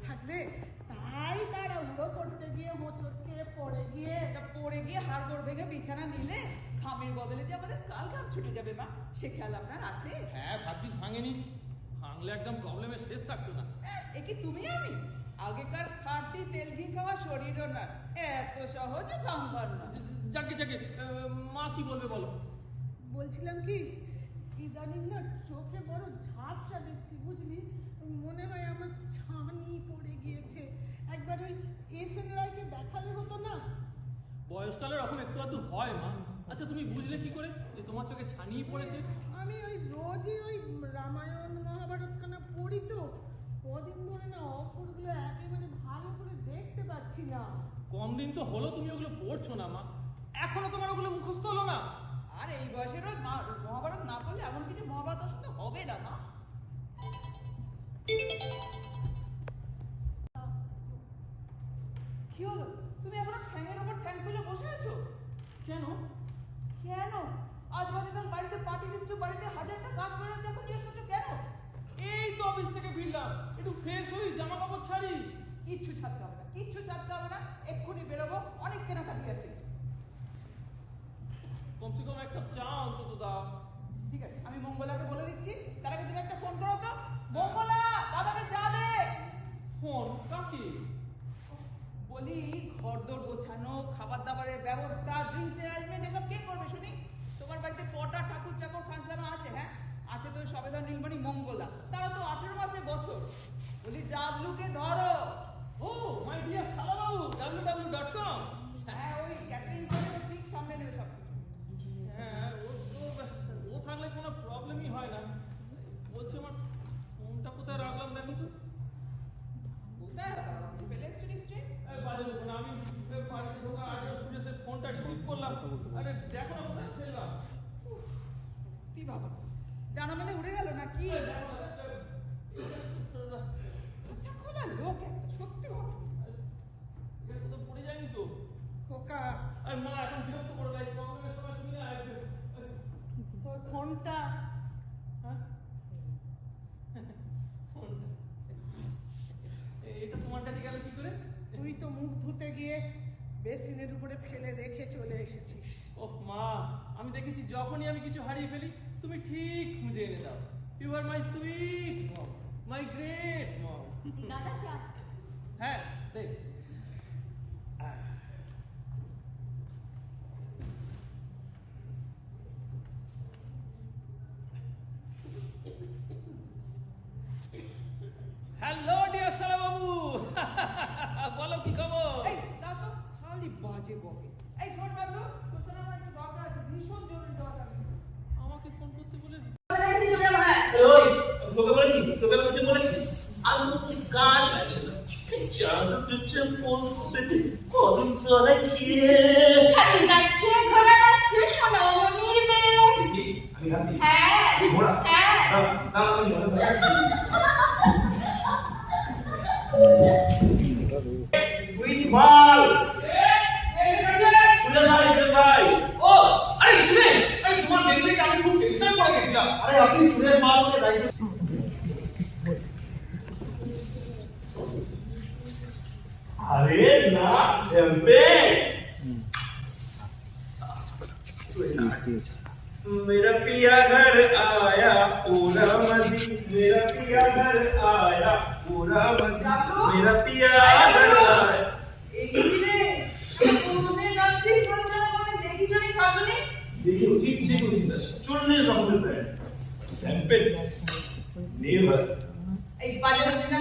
থাকবে, তাই তারা উড়ো করতে গিয়ে হোঁচট খেয়ে পড়ে গিয়ে হাড়গোড় ভেঙে বিছানা নিলে খামের বদলে যে আমাদের কাল ঘাম ছুটে যাবে মা, সে খেয়াল আপনার আছে? হ্যাঁ, ভাগ্যিস ভাঙেনি, ভাঙলে একদম প্রবলেমে শেষ থাকতো না। এ কি তুমি আমি? আগেকার খাঁটি তেল ঘি খাওয়া শরীরও না, এত সহজে ভাঙবার না। যাকে যাকে মা কি বলবে বলো? বলছিলাম কি, ইদানিং না চোখে বড় ঝাপসা দেখছি বুঝলি, মনে হয় আমার ছানি পড়ে গিয়েছে। একবার ওই এসএন রায়কে দেখালে হতো না? বয়সকালে রকম একটু আধটু হয় মা। আচ্ছা, তুমি বুঝলে কি করে যে তোমার চোখে ছানি পড়েছে? আমি ওই রোজই ওই রামায়ণ মহাভারত খানা পড়ি তো, কদিন ধরে না অক্ষরগুলো একেবারে ভালো করে দেখতে পাচ্ছি না। কম দিন তো হলো তুমি ওগুলো পড়ছো না মা, এখনো তোমার ওগুলো মুখস্থ হলো না? আর এই বয়সেরও মহাভারত না পড়লে এমন কিছু মহাভারত শুনতে হবে না মা। কি হলো, তুমি এখনো ঠ্যাঙের উপর ঠ্যাং ফেলে বসে আছো? কেন? কেন? আজ বাদিকাল বাড়িতে পার্টি দিচ্ছ, বাড়িতে হাজারটা কাজ বেরোচ্ছে, এখন জিজ্ঞেস করছো কেন? এই তো অফিস থেকে ফিরলাম, একটু ফ্রেশ হই, জামা কাপড় ছাড়ি। কিচ্ছু ছাড়তে হবে না, কিচ্ছু ছাড়তে হবে না, এক্ষুনি বেরোবো, অনেক কেনাকাটি আছে। কমসে কম একটা চা অন্তত দাও। ঠিক আছে, আমি মঙ্গলাকে বলে দিচ্ছি, তার আগে তুমি একটা ফোন করো তো। মঙ্গলা, দাদাকে চা দে। ফোন কাকে? বলি, ঘরদোর গোছানো, খাবার দাবারের ব্যবস্থা, ড্রিঙ্কস অ্যারেঞ্জমেন্ট এসব কে করবে শুনি? তোমার বাড়িতে কটা ঠাকুর চাকর খানসানো আছে? হ্যাঁ আছে তো, সবেদা নীলমণি মঙ্গলা, তারা তো 18 মাসে বছর। বলি ডাবলুকে ধরো। ও মাই ডিয়ার শালাবাবু, www.com। হ্যাঁ, ওই ক্যাটারিং করে ঠিক সামনে নেবে সব কিছু। হ্যাঁ, ও থাকলে কোনো প্রবলেমই হয় না। বলছি আমার ফোনটা কোথায় রাখলাম দেখো তো। কোথায় ফেলে এসছো নিশ্চয়ই? বাজে দেখো না, আমি বাড়িতে ঢোকার আগে শুনে ফোনটা রিসিভ করলাম, আরে দেখো না কোথায় ফেললাম। কি বাবা, জানা মেলে উড়ে গেল নাকি? আচ্ছা খোলা লোক একটা, সত্যি বাবা। এটা কোথাও পড়ে যায়নি তো? খোকা, আর মা এখন বিরক্ত করে দেয়, প্রবলেমের সময় তুমি না আসবে। তোর ফোনটা। হ্যাঁ, ফোনটা এটা তোমার কাছে গেল কি করে? তুই তো মুখ ধুতে গিয়ে বেসিনের উপরে ফেলে রেখে চলে এসেছিস। ওহ মা, আমি দেখেছি যখনই আমি কিছু হারিয়ে ফেলি তুমি ঠিক খুঁজে এনে দাও। You are my sweet mom, my great mom. দাদা চা। হ্যাঁ দেখ, হ্যালো ডিয়ার শালা বাবু, বলো কি খবর? এই তা তো খালি বাজে বকে। এই শোন বাবু, তোর সাথে আমার একটা দরকার আছে, ভীষণ জরুরি দরকার। আমাকে ফোন করতে বলে? ওই তোকে বলেছি আমি তো গান আছে না, চাঁদ টুচে ফুল ফুটেছে কদম তলায় গিয়ে। হাতি নাচছে, ঘোড়া নাচছে, সোনামণির মেয়ে। আমি হাতি? হ্যাঁ ঘোড়া? হ্যাঁ। না আমি ঘোড়া। উইথ বল সুরেশ ভাই। ও আরে সুরেশ, আরে তোমার দেখলে আমি খুব টেনশন করে গেছিলাম। আরে আপনি সুরেশ মাল বলে দাঁড়িয়ে। अरे ना सिंपल मेरा पिया घर आया पूरा मदी, मेरा पिया घर आया पूरा मदी, मेरा पिया घर आया। देखिए उसी पीछे को नहीं चुनने रखने पे सिंपल नेवर এই বাজার দিনা